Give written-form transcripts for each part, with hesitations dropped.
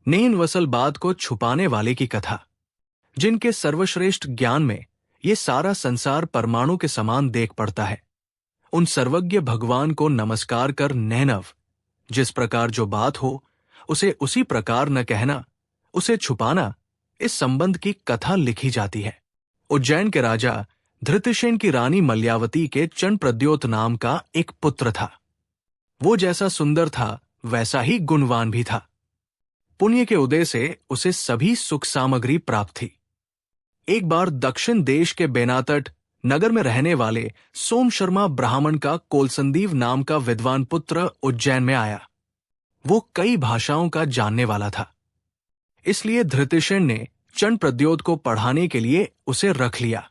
नेन वसल बात को छुपाने वाले की कथा, जिनके सर्वश्रेष्ठ ज्ञान में ये सारा संसार परमाणु के समान देख पड़ता है, उन सर्वज्ञ भगवान को नमस्कार कर नैनव, जिस प्रकार जो बात हो उसे उसी प्रकार न कहना, उसे छुपाना, इस संबंध की कथा लिखी जाती है। उज्जैन के राजा धृतसेन की रानी मल्यावती के चंद्रप्रद्योत नाम का एक पुत्र था। वो जैसा सुंदर था वैसा ही गुणवान भी था। पुण्य के उदय से उसे सभी सुख सामग्री प्राप्त थी। एक बार दक्षिण देश के बेनातट नगर में रहने वाले सोम शर्मा ब्राह्मण का कोलसंदीव नाम का विद्वान पुत्र उज्जैन में आया। वो कई भाषाओं का जानने वाला था, इसलिए धृतसेन ने चंद्रप्रद्योत को पढ़ाने के लिए उसे रख लिया।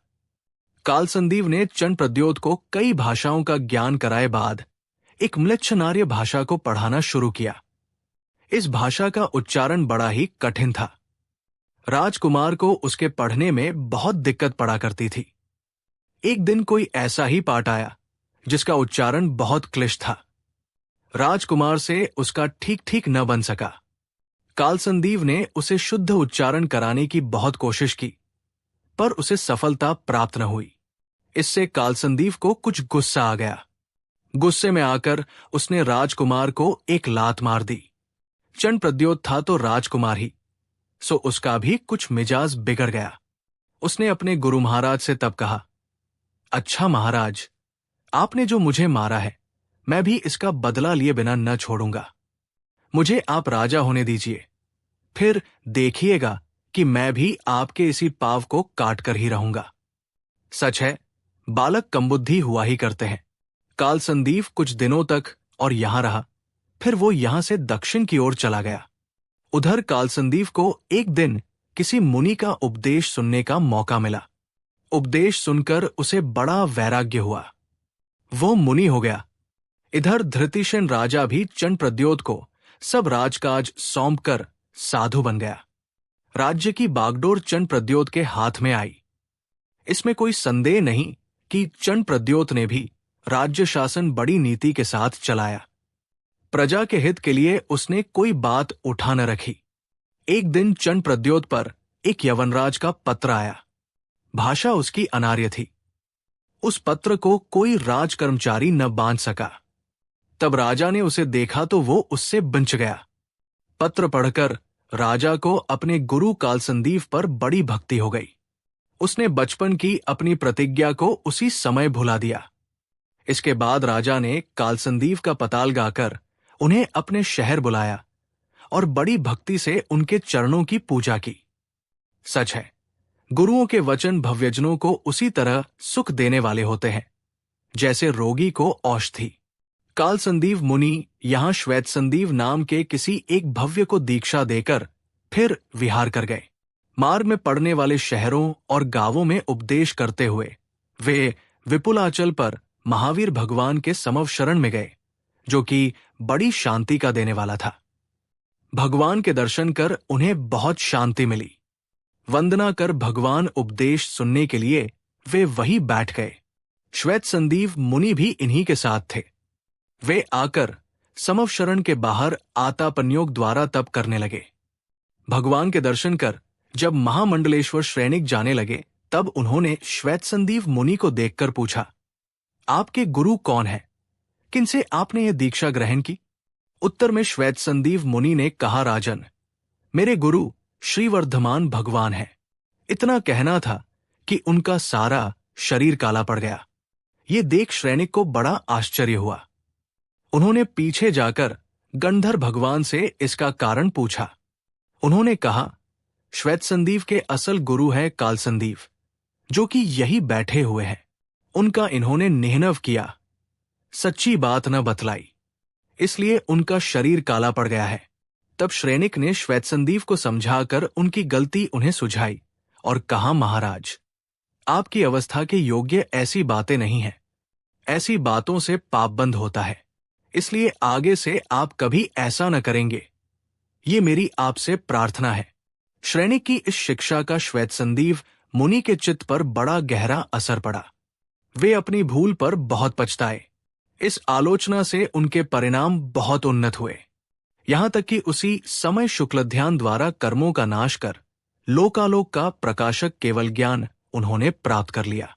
कालसंदीव ने चंद्रप्रद्योत को कई भाषाओं का ज्ञान कराए बाद एक म्लेच्छनार्य भाषा को पढ़ाना शुरू किया। इस भाषा का उच्चारण बड़ा ही कठिन था। राजकुमार को उसके पढ़ने में बहुत दिक्कत पड़ा करती थी। एक दिन कोई ऐसा ही पाठ आया जिसका उच्चारण बहुत क्लिष्ट था। राजकुमार से उसका ठीक ठीक न बन सका। कालसंदीव ने उसे शुद्ध उच्चारण कराने की बहुत कोशिश की, पर उसे सफलता प्राप्त न हुई। इससे कालसंदीव को कुछ गुस्सा आ गया। गुस्से में आकर उसने राजकुमार को एक लात मार दी। चंद्रप्रद्योत था तो राजकुमार ही, सो उसका भी कुछ मिजाज बिगड़ गया। उसने अपने गुरु महाराज से तब कहा, अच्छा महाराज, आपने जो मुझे मारा है, मैं भी इसका बदला लिए बिना न छोड़ूंगा। मुझे आप राजा होने दीजिए, फिर देखिएगा कि मैं भी आपके इसी पाव को काट कर ही रहूंगा। सच है, बालक कमबुद्धि हुआ ही करते हैं। कालसंदीव कुछ दिनों तक और यहां रहा, फिर वो यहां से दक्षिण की ओर चला गया। उधर कालसंदीव को एक दिन किसी मुनि का उपदेश सुनने का मौका मिला। उपदेश सुनकर उसे बड़ा वैराग्य हुआ। वो मुनि हो गया। इधर धृतसेन राजा भी चंद्रप्रद्योत को सब राजकाज सौंपकर साधु बन गया। राज्य की बागडोर चंद्रप्रद्योत के हाथ में आई। इसमें कोई संदेह नहीं कि चंद्रप्रद्योत ने भी राज्य शासन बड़ी नीति के साथ चलाया। प्रजा के हित के लिए उसने कोई बात उठा न रखी। एक दिन चंद्रप्रद्योत पर एक यवनराज का पत्र आया। भाषा उसकी अनार्य थी। उस पत्र को कोई राजकर्मचारी न बांध सका। तब राजा ने उसे देखा तो वो उससे बंच गया। पत्र पढ़कर राजा को अपने गुरु कालसंदीव पर बड़ी भक्ति हो गई। उसने बचपन की अपनी प्रतिज्ञा को उसी समय भुला दिया। इसके बाद राजा ने कालसंदीव का पताल गाकर उन्हें अपने शहर बुलाया और बड़ी भक्ति से उनके चरणों की पूजा की। सच है, गुरुओं के वचन भव्यजनों को उसी तरह सुख देने वाले होते हैं जैसे रोगी को औषधि। कालसंदीव मुनि यहां श्वेतसंदीव नाम के किसी एक भव्य को दीक्षा देकर फिर विहार कर गए। मार्ग में पड़ने वाले शहरों और गांवों में उपदेश करते हुए वे विपुलाचल पर महावीर भगवान के समव शरण में गए, जो कि बड़ी शांति का देने वाला था। भगवान के दर्शन कर उन्हें बहुत शांति मिली। वंदना कर भगवान उपदेश सुनने के लिए वे वहीं बैठ गए। श्वेतसंदीव मुनि भी इन्हीं के साथ थे। वे आकर समव शरण के बाहर आतापन्योग द्वारा तप करने लगे। भगवान के दर्शन कर जब महामंडलेश्वर श्रेणिक जाने लगे, तब उन्होंने श्वेतसंदीव मुनि को देखकर पूछा, आपके गुरु कौन है? किनसे आपने ये दीक्षा ग्रहण की? उत्तर में श्वेतसंदीव मुनि ने कहा, राजन, मेरे गुरु श्रीवर्धमान भगवान है। इतना कहना था कि उनका सारा शरीर काला पड़ गया। ये देख श्रेणिक को बड़ा आश्चर्य हुआ। उन्होंने पीछे जाकर गंधर भगवान से इसका कारण पूछा। उन्होंने कहा, श्वेतसंदीव के असल गुरु हैं कालसंदीव, जो कि यही बैठे हुए हैं। उनका इन्होंने निहनव किया, सच्ची बात न बतलाई, इसलिए उनका शरीर काला पड़ गया है। तब श्रेणिक ने श्वेतसंदीव को समझाकर उनकी गलती उन्हें सुझाई और कहा, महाराज, आपकी अवस्था के योग्य ऐसी बातें नहीं हैं। ऐसी बातों से पापबंद होता है, इसलिए आगे से आप कभी ऐसा न करेंगे। ये मेरी आपसे प्रार्थना है। श्रेणिक की इस शिक्षा का श्वेतसंदीव मुनि के चित्त पर बड़ा गहरा असर पड़ा। वे अपनी भूल पर बहुत पछताए। इस आलोचना से उनके परिणाम बहुत उन्नत हुए। यहां तक कि उसी समय शुक्ल ध्यान द्वारा कर्मों का नाश कर लोकालोक का प्रकाशक केवल ज्ञान उन्होंने प्राप्त कर लिया।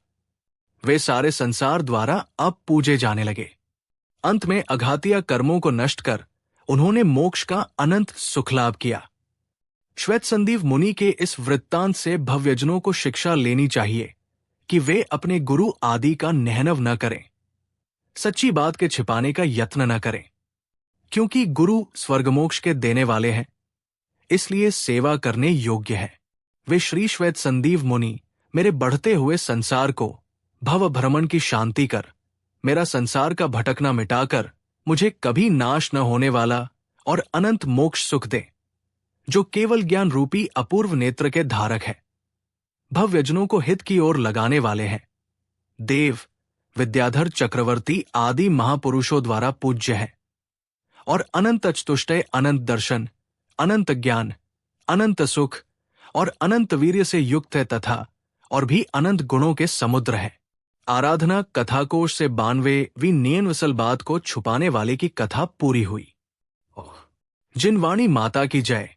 वे सारे संसार द्वारा अब पूजे जाने लगे। अंत में अघातिया कर्मों को नष्ट कर उन्होंने मोक्ष का अनंत सुख लाभ किया। श्वेत संदीप मुनि के इस वृत्तांत से भव्यजनों को शिक्षा लेनी चाहिए कि वे अपने गुरु आदि का नेहनव न करें, सच्ची बात के छिपाने का यत्न न करें, क्योंकि गुरु स्वर्गमोक्ष के देने वाले हैं, इसलिए सेवा करने योग्य है। वे श्री श्वेत संदीप मुनि मेरे बढ़ते हुए संसार को भव भ्रमण की शांति कर, मेरा संसार का भटकना मिटाकर मुझे कभी नाश न होने वाला और अनंत मोक्ष सुख दे, जो केवल ज्ञान रूपी अपूर्व नेत्र के धारक है, भव्यजनों को हित की ओर लगाने वाले हैं, देव विद्याधर चक्रवर्ती आदि महापुरुषों द्वारा पूज्य है और अनंत अचतुष्टय अनंत दर्शन, अनंत ज्ञान, अनंत सुख और अनंत वीर्य से युक्त है तथा और भी अनंत गुणों के समुद्र है। आराधना कथाकोश से 92वीं नियन बात को छुपाने वाले की कथा पूरी हुई। जिन वाणी माता की जय।